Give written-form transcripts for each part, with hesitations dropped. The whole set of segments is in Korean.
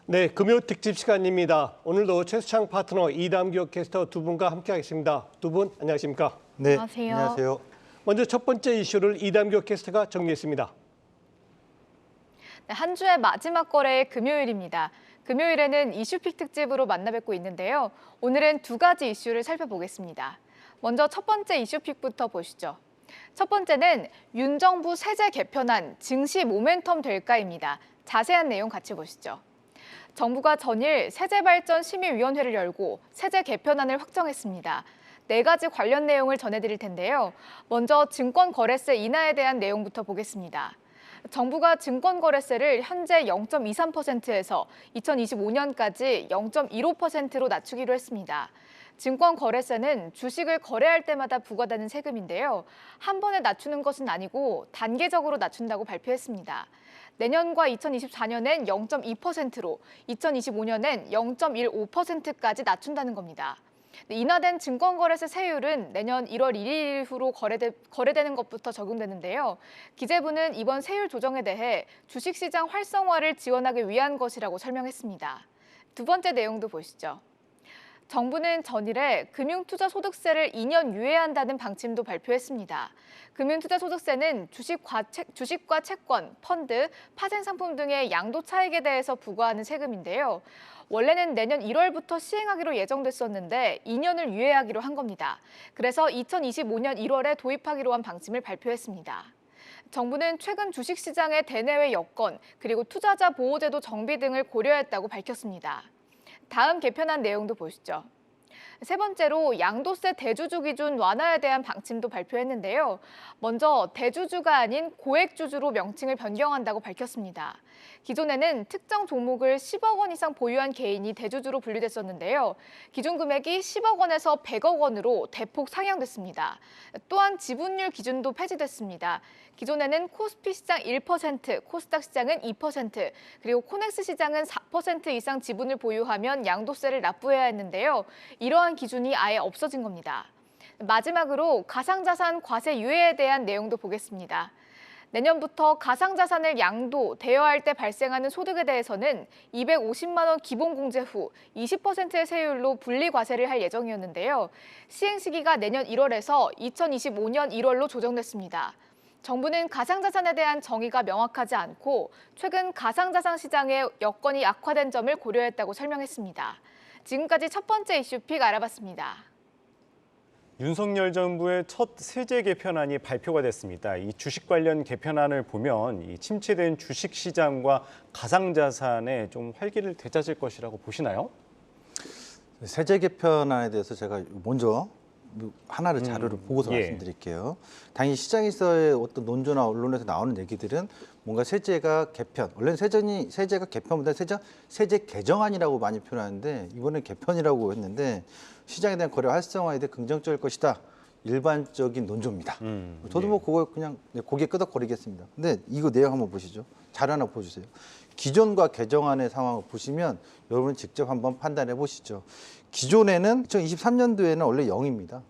네, 금요 특집 시간입니다. 오늘도 최수창 파트너, 이담규 캐스터 두 분과 함께하겠습니다. 두 분 안녕하십니까? 네, 안녕하세요. 안녕하세요. 먼저 첫 번째 이슈를 이담규 캐스터가 정리했습니다. 네, 한 주의 마지막 거래의 금요일입니다. 금요일에는 이슈픽 특집으로 만나뵙고 있는데요. 오늘은 두 가지 이슈를 살펴보겠습니다. 먼저 첫 번째 이슈픽부터 보시죠. 첫 번째는 윤 정부 세제 개편안 증시 모멘텀 될까입니다. 자세한 내용 같이 보시죠. 정부가 전일 세제발전심의위원회를 열고 세제 개편안을 확정했습니다. 네 가지 관련 내용을 전해드릴 텐데요. 먼저 증권거래세 인하에 대한 내용부터 보겠습니다. 정부가 증권거래세를 현재 0.23%에서 2025년까지 0.15%로 낮추기로 했습니다. 증권거래세는 주식을 거래할 때마다 부과되는 세금인데요. 한 번에 낮추는 것은 아니고 단계적으로 낮춘다고 발표했습니다. 내년과 2024년엔 0.2%로 2025년엔 0.15%까지 낮춘다는 겁니다. 인하된 증권거래세 세율은 내년 1월 1일 이후로 거래되는 것부터 적용되는데요. 기재부는 이번 세율 조정에 대해 주식시장 활성화를 지원하기 위한 것이라고 설명했습니다. 두 번째 내용도 보시죠. 정부는 전일에 금융투자소득세를 2년 유예한다는 방침도 발표했습니다. 금융투자소득세는 주식과 채권, 펀드, 파생상품 등의 양도 차익에 대해서 부과하는 세금인데요. 원래는 내년 1월부터 시행하기로 예정됐었는데 2년을 유예하기로 한 겁니다. 그래서 2025년 1월에 도입하기로 한 방침을 발표했습니다. 정부는 최근 주식시장의 대내외 여건, 그리고 투자자 보호제도 정비 등을 고려했다고 밝혔습니다. 다음 개편안 내용도 보시죠. 세 번째로 양도세 대주주 기준 완화에 대한 방침도 발표했는데요. 먼저 대주주가 아닌 고액주주로 명칭을 변경한다고 밝혔습니다. 기존에는 특정 종목을 10억 원 이상 보유한 개인이 대주주로 분류됐었는데요. 기준 금액이 10억 원에서 100억 원으로 대폭 상향됐습니다. 또한 지분율 기준도 폐지됐습니다. 기존에는 코스피 시장 1%, 코스닥 시장은 2%, 그리고 코넥스 시장은 4% 이상 지분을 보유하면 양도세를 납부해야 했는데요. 이러한 기준이 아예 없어진 겁니다. 마지막으로 가상자산 과세 유예에 대한 내용도 보겠습니다. 내년부터 가상자산을 양도, 대여할 때 발생하는 소득에 대해서는 250만 원 기본공제 후 20%의 세율로 분리과세를 할 예정이었는데요. 시행 시기가 내년 1월에서 2025년 1월로 조정됐습니다. 정부는 가상자산에 대한 정의가 명확하지 않고 최근 가상자산 시장의 여건이 악화된 점을 고려했다고 설명했습니다. 지금까지 첫 번째 이슈픽 알아봤습니다. 윤석열 정부의 첫 세제 개편안이 발표가 됐습니다. 이 주식 관련 개편안을 보면 이 침체된 주식 시장과 가상자산에 좀 활기를 되찾을 것이라고 보시나요? 세제 개편안에 대해서 제가 먼저 하나를 자료를 보고서 예. 말씀드릴게요. 당연히 시장에서의 어떤 논조나 언론에서 나오는 얘기들은 뭔가 세제가 개편, 원래는 세제가 개편보다 세제 개정안이라고 많이 표현하는데 이번엔 개편이라고 했는데 시장에 대한 거래 활성화에 대해 긍정적일 것이다. 일반적인 논조입니다. 저도 뭐 그거 그냥 고개 끄덕거리겠습니다. 근데 이거 내용 한번 보시죠. 자료 하나 보여주세요. 기존과 개정안의 상황을 보시면 여러분 직접 한번 판단해 보시죠. 기존에는 2023년도에는 원래 0입니다.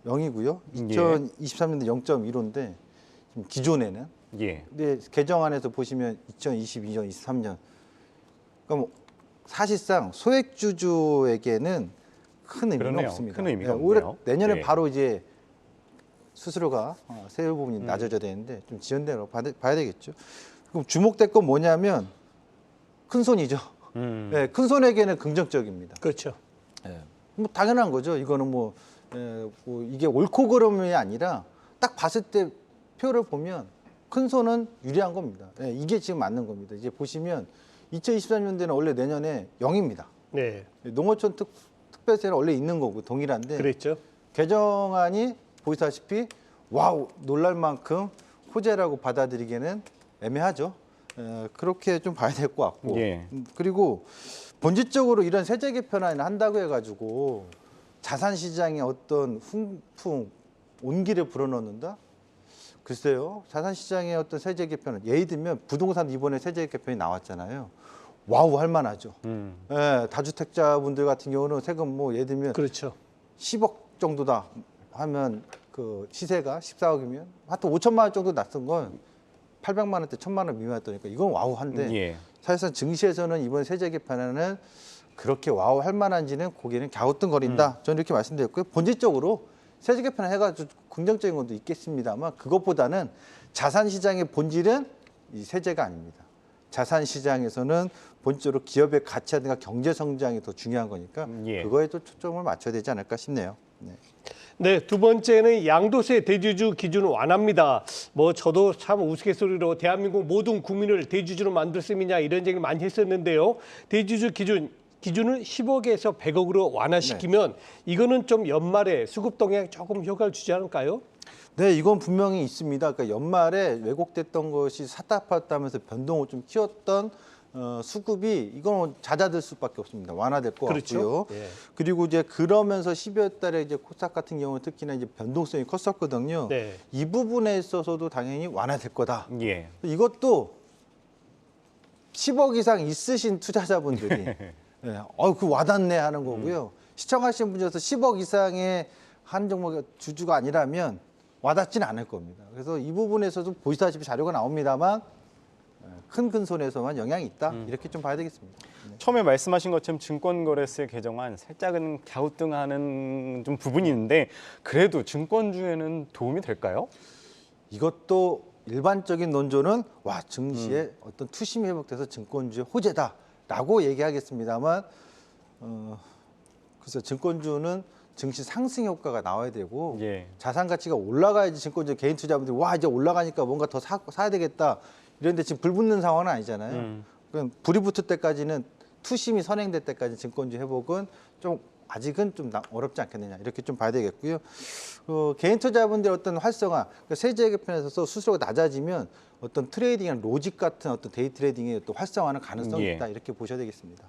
0이고요. 2023년도 0.15인데 기존에는 예. 근데 개정안에서 보시면 2022년, 23년 그러니까 뭐 사실상 소액주주에게는 큰 의미가 그러네요. 없습니다. 큰 의미가 오히려 없네요. 내년에 예. 바로 이제 수수료가 세율 부분이 낮아져야 되는데 좀 지연되라고 봐야 되겠죠. 그럼 주목될 건 뭐냐면 큰 손이죠. 네, 큰 손에게는 긍정적입니다. 그렇죠. 예. 뭐 당연한 거죠. 이거는 뭐 이게 옳고 그름이 아니라 딱 봤을 때 표를 보면 큰 손은 유리한 겁니다. 예, 이게 지금 맞는 겁니다. 이제 보시면 2023년도에는 원래 내년에 0입니다. 네, 농어촌 특별세는 원래 있는 거고 동일한데 그랬죠. 개정안이 보시다시피 와우 놀랄 만큼 호재라고 받아들이기에는 애매하죠. 그렇게 좀 봐야 될 것 같고 예. 그리고 본질적으로 이런 세제 개편안을 한다고 해가지고 자산 시장에 어떤 훈풍 온기를 불어넣는다? 글쎄요. 자산 시장의 어떤 세제 개편은 예를 들면 부동산 이번에 세제 개편이 나왔잖아요. 와우 할 만하죠. 예, 다주택자분들 같은 경우는 세금 뭐 예를 들면 그렇죠. 10억 정도다 하면 그 시세가 14억이면 하여튼 5천만 원 정도 낮은 건 800만 원대 1000만 원 미만이었다니까 이건 와우한데 예. 사실상 증시에서는 이번 세제 개편안은 그렇게 와우할 만한지는 고개는 갸우뚱거린다. 저는 이렇게 말씀드렸고요. 본질적으로 세제 개편 해가지고 긍정적인 것도 있겠습니다만 그것보다는 자산 시장의 본질은 이 세제가 아닙니다. 자산 시장에서는 본질적으로 기업의 가치라든가 경제 성장이 더 중요한 거니까 예. 그거에 또 초점을 맞춰야 되지 않을까 싶네요. 네. 네, 두 번째는 양도세 대주주 기준 완화입니다. 뭐 저도 참 우스갯소리로 대한민국 모든 국민을 대주주로 만들 셈이냐 이런 얘기를 많이 했었는데요. 대주주 기준을 10억에서 100억으로 완화시키면 이거는 좀 연말에 수급 동향에 조금 효과를 주지 않을까요? 네, 이건 분명히 있습니다. 그러니까 연말에 왜곡됐던 것이 샀다 팔았다 하면서 변동을 좀 키웠던 수급이 이건 잦아들 수밖에 없습니다. 완화될 것 그렇죠. 같고요. 예. 그리고 이제 그러면서 12월 달에 이제 코스닥 같은 경우는 특히나 이제 변동성이 컸었거든요. 네. 이 부분에 있어서도 당연히 완화될 거다. 예. 이것도 10억 이상 있으신 투자자분들이 그 와닿네 하는 거고요. 시청하시는 분 중에서 10억 이상의 한 종목 주주가 아니라면 와닿지는 않을 겁니다. 그래서 이 부분에서도 보시다시피 자료가 나옵니다만 큰 손에서만 영향이 있다. 이렇게 좀 봐야 되겠습니다. 처음에 말씀하신 것처럼 증권거래세 개정안 살짝은 갸우뚱하는 좀 부분이 있는데 그래도 증권주에는 도움이 될까요? 이것도 일반적인 논조는 증시에 어떤 투심이 회복돼서 증권주의 호재다라고 얘기하겠습니다만 그래서 증권주는 증시 상승 효과가 나와야 되고 예. 자산 가치가 올라가야지 증권주 개인 투자분들이 이제 올라가니까 뭔가 더 사야 되겠다 이런데 지금 불 붙는 상황은 아니잖아요. 그럼 불이 붙을 때까지는 투심이 선행될 때까지 증권주 회복은 좀 아직은 좀 어렵지 않겠느냐 이렇게 좀 봐야 되겠고요. 개인 투자분들의 어떤 활성화, 그러니까 세제 개편에서 수수료가 낮아지면 어떤 트레이딩이나 로직 같은 어떤 데이 트레이딩의 또 활성화는 가능성이 예. 있다 이렇게 보셔야 되겠습니다.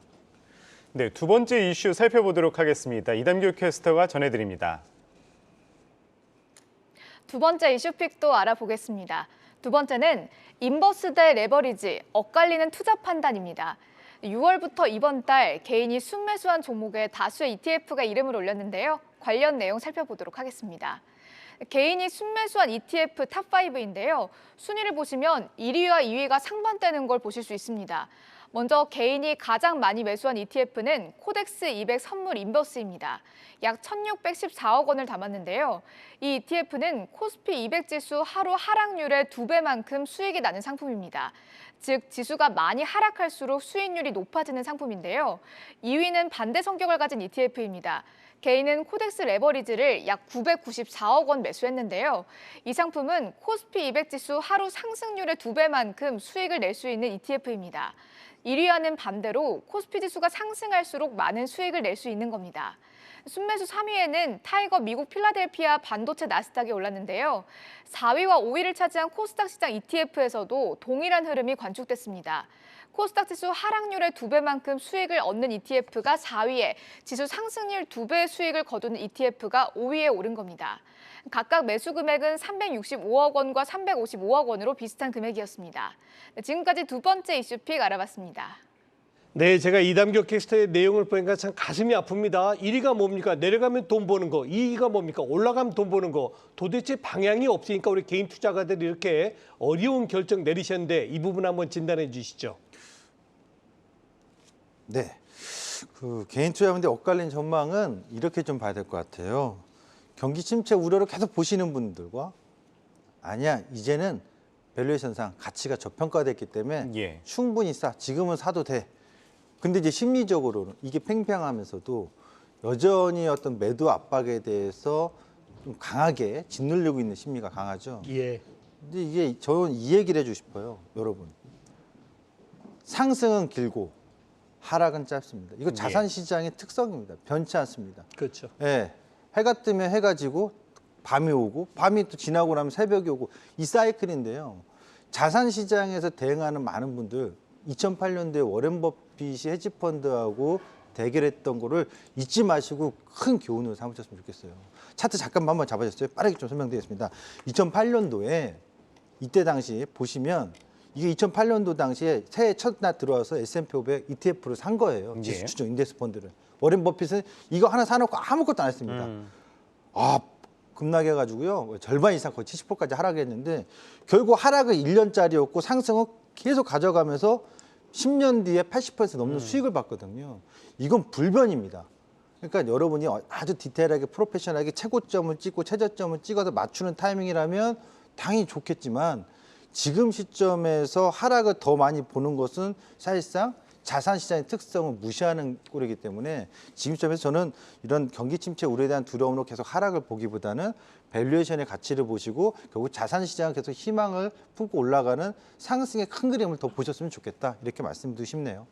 네, 두 번째 이슈 살펴보도록 하겠습니다. 이담규 캐스터가 전해드립니다. 두 번째 이슈픽도 알아보겠습니다. 두 번째는 인버스 대 레버리지, 엇갈리는 투자 판단입니다. 6월부터 이번 달 개인이 순매수한 종목에 다수의 ETF가 이름을 올렸는데요. 관련 내용 살펴보도록 하겠습니다. 개인이 순매수한 ETF 탑5인데요. 순위를 보시면 1위와 2위가 상반되는 걸 보실 수 있습니다. 먼저 개인이 가장 많이 매수한 ETF는 코덱스 200 선물 인버스입니다. 약 1,614억 원을 담았는데요. 이 ETF는 코스피 200 지수 하루 하락률의 2배만큼 수익이 나는 상품입니다. 즉 지수가 많이 하락할수록 수익률이 높아지는 상품인데요. 2위는 반대 성격을 가진 ETF입니다. 개인은 코덱스 레버리지를 약 994억 원 매수했는데요. 이 상품은 코스피 200 지수 하루 상승률의 2배만큼 수익을 낼 수 있는 ETF입니다. 1위와는 반대로 코스피 지수가 상승할수록 많은 수익을 낼 수 있는 겁니다. 순매수 3위에는 타이거 미국 필라델피아 반도체 나스닥이 올랐는데요. 4위와 5위를 차지한 코스닥 시장 ETF에서도 동일한 흐름이 관측됐습니다. 코스닥 지수 하락률의 2배만큼 수익을 얻는 ETF가 4위에 지수 상승률 2배의 수익을 거두는 ETF가 5위에 오른 겁니다. 각각 매수 금액은 365억 원과 355억 원으로 비슷한 금액이었습니다. 지금까지 두 번째 이슈픽 알아봤습니다. 네, 제가 이담규 캐스터의 내용을 보니까 참 가슴이 아픕니다. 1위가 뭡니까? 내려가면 돈 버는 거. 2위가 뭡니까? 올라가면 돈 버는 거. 도대체 방향이 없으니까 우리 개인 투자가들이 이렇게 어려운 결정 내리셨는데 이 부분 한번 진단해 주시죠. 네, 개인 투자분들 엇갈린 전망은 이렇게 좀 봐야 될 것 같아요. 경기 침체 우려를 계속 보시는 분들과 아니야 이제는 밸류에이션상 가치가 저평가됐기 때문에 예. 충분히 싸 지금은 사도 돼. 근데 이제 심리적으로는 이게 팽팽하면서도 여전히 어떤 매도 압박에 대해서 좀 강하게 짓누르고 있는 심리가 강하죠. 예. 근데 이게 저는 이 얘기를 해주고 싶어요, 여러분. 상승은 길고 하락은 짧습니다. 이거 자산 시장의 특성입니다. 변치 않습니다. 그렇죠. 예, 해가 뜨면 해가 지고 밤이 오고 밤이 또 지나고 나면 새벽이 오고 이 사이클인데요. 자산 시장에서 대응하는 많은 분들 2008년도에 워렌 버핏이 헤지펀드하고 대결했던 거를 잊지 마시고 큰 교훈을 삼으셨으면 좋겠어요. 차트 잠깐만 한번 잡아주셨어요. 빠르게 좀 설명드리겠습니다. 2008년도에 이때 당시 보시면 이게 2008년도 당시에 새해 첫날 들어와서 S&P 500 ETF를 산 거예요. 예. 지수 추종 인덱스 펀드를. 워렌 버핏은 이거 하나 사놓고 아무것도 안 했습니다. 급락해가지고요. 절반 이상 거의 70%까지 하락했는데 결국 하락은 1년짜리였고 상승은 계속 가져가면서 10년 뒤에 80% 넘는 수익을 봤거든요. 이건 불변입니다. 그러니까 여러분이 아주 디테일하게 프로페셔널하게 최고점을 찍고 최저점을 찍어서 맞추는 타이밍이라면 당연히 좋겠지만 지금 시점에서 하락을 더 많이 보는 것은 사실상 자산 시장의 특성을 무시하는 꼴이기 때문에 지금 시점에서 저는 이런 경기 침체 우려에 대한 두려움으로 계속 하락을 보기보다는 밸류에이션의 가치를 보시고 결국 자산 시장은 계속 희망을 품고 올라가는 상승의 큰 그림을 더 보셨으면 좋겠다 이렇게 말씀드리고 싶네요.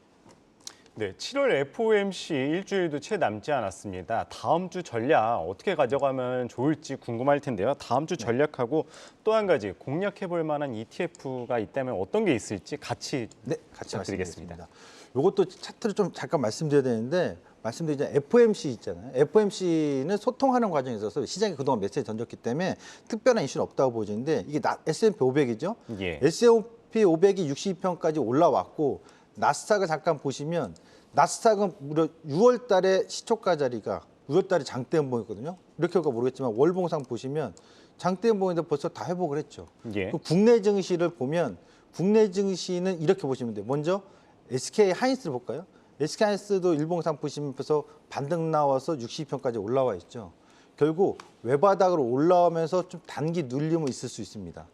네, 7월 FOMC 일주일도 채 남지 않았습니다. 다음 주 전략 어떻게 가져가면 좋을지 궁금할 텐데요. 다음 주 전략하고 또 한 가지 공략해 볼 만한 ETF가 있다면 어떤 게 있을지 같이 부탁드리겠습니다. 이것도 차트를 좀 잠깐 말씀드려야 되는데 말씀드리자 FOMC 있잖아요. FOMC는 소통하는 과정에 있어서 시장이 그동안 메시지 던졌기 때문에 특별한 이슈는 없다고 보여지는데 이게 S&P 500이죠. 예. S&P 500이 62평까지 올라왔고 나스닥을 잠깐 보시면 나스닥은 무려 6월 달에 시초가 자리가 6월 달에 장대 음봉이거든요. 이렇게 볼까 모르겠지만 월봉상 보시면 장대 음봉인데 벌써 다 회복을 했죠. 예. 국내 증시를 보면 국내 증시는 이렇게 보시면 돼요. 먼저 SK 하이닉스를 볼까요? SK 하이닉스도 일봉상 보시면 벌써 반등 나와서 62평까지 올라와 있죠. 결국 외바닥으로 올라오면서 좀 단기 눌림은 있을 수 있습니다.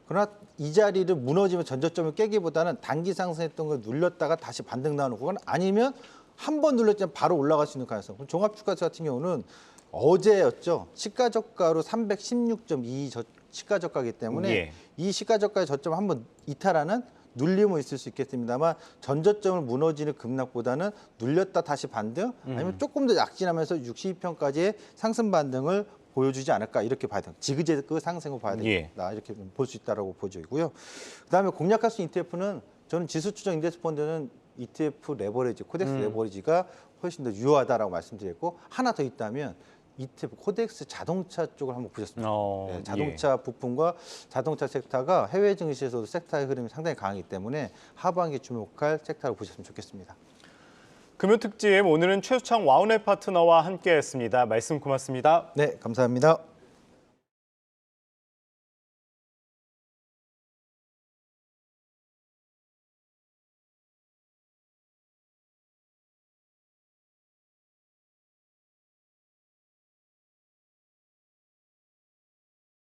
그러나 이 자리를 무너지면 전저점을 깨기보다는 단기 상승했던 걸 눌렸다가 다시 반등 나오는 구간 아니면 한 번 눌렸지만 바로 올라갈 수 있는 가능성. 종합주가지 같은 경우는 어제였죠. 시가저가로 316.2 시가저가이기 때문에 예. 이 시가저가의 저점을 한번 이탈하는 눌림은 있을 수 있겠습니다만 전저점을 무너지는 급락보다는 눌렸다 다시 반등 아니면 조금 더 약진하면서 62평까지의 상승 반등을 보여주지 않을까 이렇게 봐야 돼요. 지그재그 상승을 봐야 되겠다 이렇게 볼 수 있다라고 보여지고요. 그다음에 공략할 수 있는 ETF는 저는 지수 추정 인덱스 펀드는 ETF 레버리지, 코덱스 레버리지가 훨씬 더 유효하다라고 말씀드렸고 하나 더 있다면 ETF 코덱스 자동차 쪽을 한번 보셨으면 좋겠습니다. 네, 자동차 부품과 자동차 섹터가 해외 증시에서도 섹터의 흐름이 상당히 강하기 때문에 하반기 주목할 섹터로 보셨으면 좋겠습니다. 금요특집 오늘은 최수창 와우넷 파트너와 함께했습니다. 말씀 고맙습니다. 네, 감사합니다.